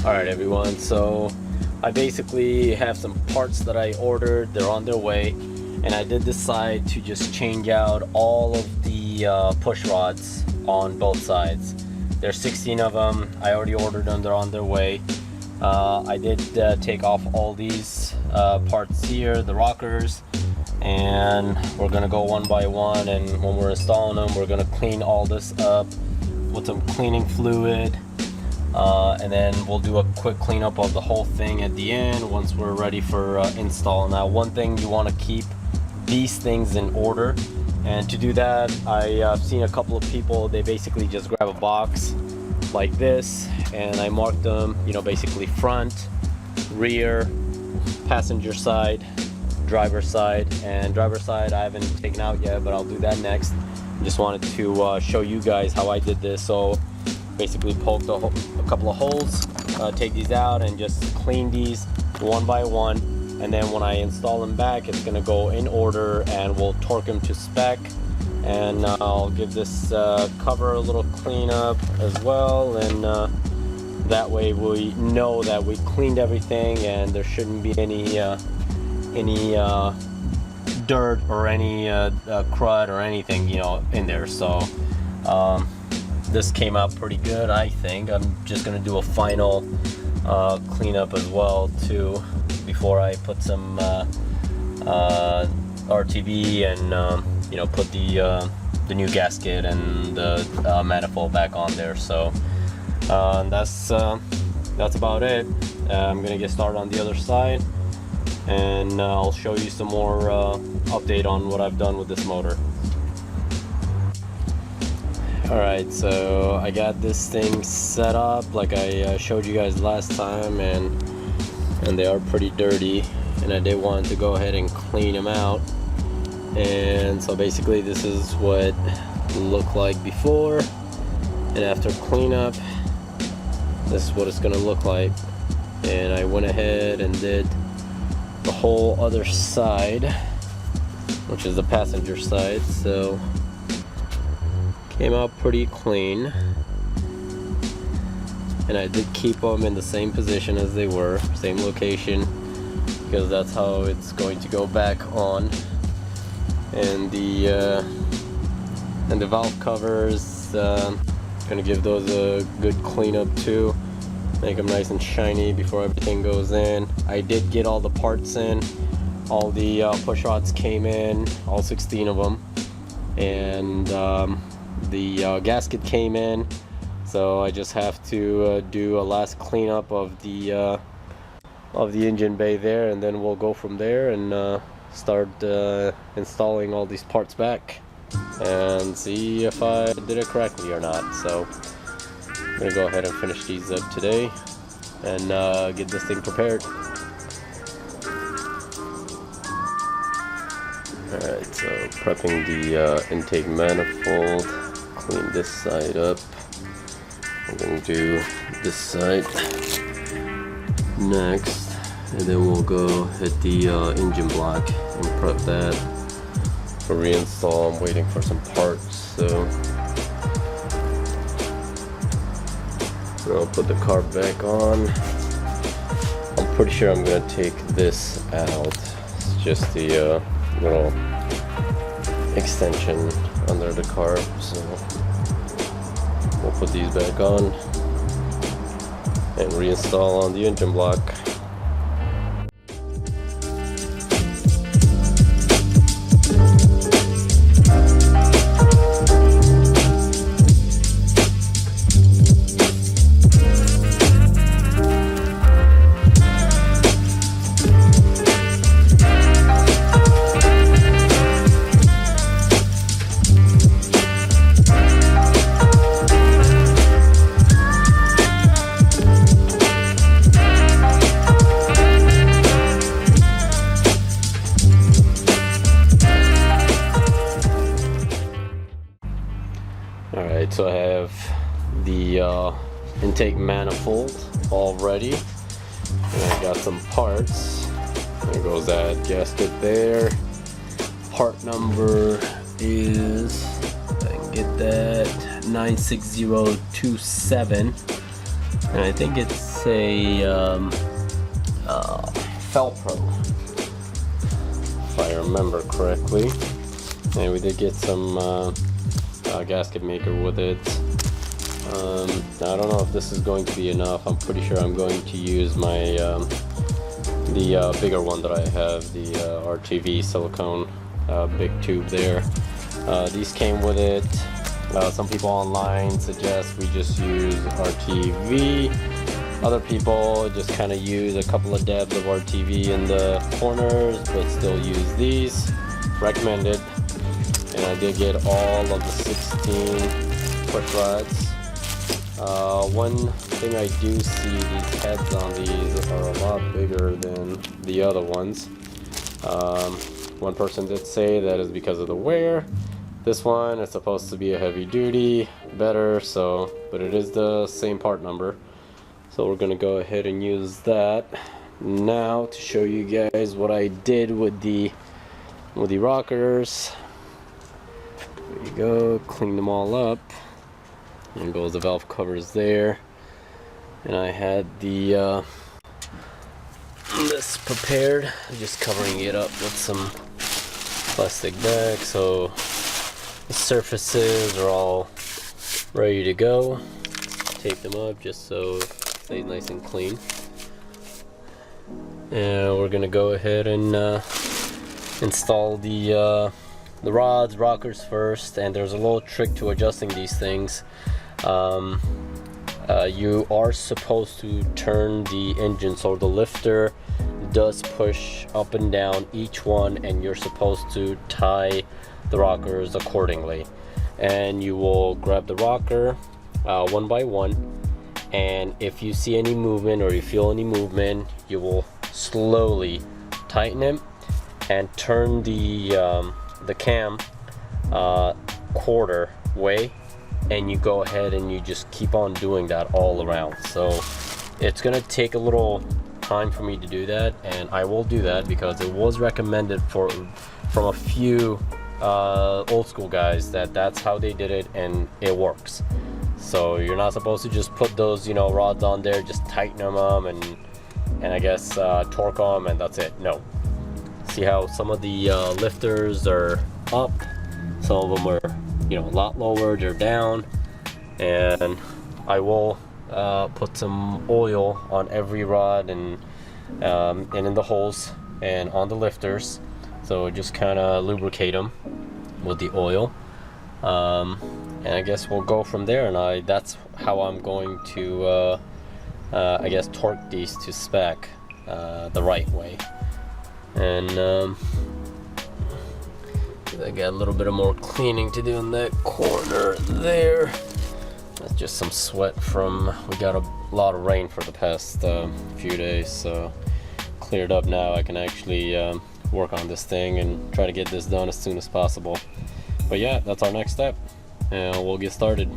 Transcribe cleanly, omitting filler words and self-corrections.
Alright everyone, so I basically have some parts that I ordered, they're on their way, and I did decide to just change out all of the push rods on both sides. There's 16 of them, I already ordered them, they're on their way. I did take off all these parts here, the rockers, and we're gonna go one by one, and when we're installing them we're gonna clean all this up with some cleaning fluid. And then we'll do a quick cleanup of the whole thing at the end once we're ready for install. Now, one thing, you want to keep these things in order, and to do that I've seen a couple of people, they basically just grab a box like this and I mark them, you know, basically front, rear, passenger side, driver side. And driver side I haven't taken out yet, but I'll do that next. Just wanted to show you guys how I did this. So basically poked a couple of holes, take these out and just clean these one by one, and then when I install them back it's gonna go in order and we'll torque them to spec. And I'll give this cover a little cleanup as well, and that way we know that we cleaned everything and there shouldn't be any dirt or any crud or anything, you know, in there. So this came out pretty good, I think. I'm just gonna do a final cleanup as well too before I put some RTV and you know, put the new gasket and the manifold back on there. So that's about it. I'm gonna get started on the other side, and I'll show you some more update on what I've done with this motor. Alright, so I got this thing set up like I showed you guys last time, and they are pretty dirty, and I did want to go ahead and clean them out. And so basically this is what it looked like before, and after cleanup this is what it's gonna look like. And I went ahead and did the whole other side, which is the passenger side, so came out pretty clean. And I did keep them in the same position as they were, same location, because that's how it's going to go back on. And the valve covers, gonna give those a good cleanup too, make them nice and shiny before everything goes in. I did get all the parts in, all the push rods came in, all 16 of them, and the gasket came in, so I just have to do a last cleanup of the engine bay there, and then we'll go from there and start installing all these parts back and see if I did it correctly or not. So I'm gonna go ahead and finish these up today and get this thing prepared. Alright, so prepping the intake manifold. Clean this side up. I'm gonna do this side next, and then we'll go hit the engine block and prep that for reinstall. I'm waiting for some parts, so I'll put the carb back on. I'm pretty sure I'm gonna take this out. It's just the little extension under the carb, so we'll put these back on and reinstall on the engine block. Alright, so I have the intake manifold all ready, and I got some parts. There goes that gasket there. Part number is, if I can get that, 96027. and I think it's a Felpro, if I remember correctly. And we did get some gasket maker with it. I don't know if this is going to be enough. I'm pretty sure I'm going to use my the bigger one that I have, the RTV silicone big tube there. These came with it. Some people online suggest we just use RTV. Other people just kind of use a couple of dabs of RTV in the corners, but still use these. Recommended. And I did get all of the 16 push rods. One thing I do see, these heads on these are a lot bigger than the other ones. One person did say that is because of the wear. This one is supposed to be a heavy duty, better, so, but it is the same part number. So we're gonna go ahead and use that now to show you guys what I did with the rockers. There you go, clean them all up. And goes the valve covers there. And I had the this prepared, just covering it up with some plastic bag, so the surfaces are all ready to go. Tape them up just so it stays nice and clean. And we're gonna go ahead and install the rods, rockers first. And there's a little trick to adjusting these things. You are supposed to turn the engine so the lifter does push up and down each one, and you're supposed to tie the rockers accordingly. And you will grab the rocker one by one, and if you see any movement or you feel any movement, you will slowly tighten it and turn the cam quarter way, and you go ahead and you just keep on doing that all around. So it's gonna take a little time for me to do that, and I will do that because it was recommended from a few old school guys that's how they did it, and it works. So you're not supposed to just put those, you know, rods on there, just tighten them up and I guess torque them and that's it. No. See how some of the lifters are up, some of them are, you know, a lot lower, they're down. And I will put some oil on every rod and in the holes and on the lifters, so just kind of lubricate them with the oil. And I guess we'll go from there, and that's how I'm going to I guess torque these to spec the right way. And I got a little bit of more cleaning to do in that corner there. That's just some sweat from, we got a lot of rain for the past few days, so cleared up now. I can actually work on this thing and try to get this done as soon as possible. But yeah, that's our next step, and we'll get started.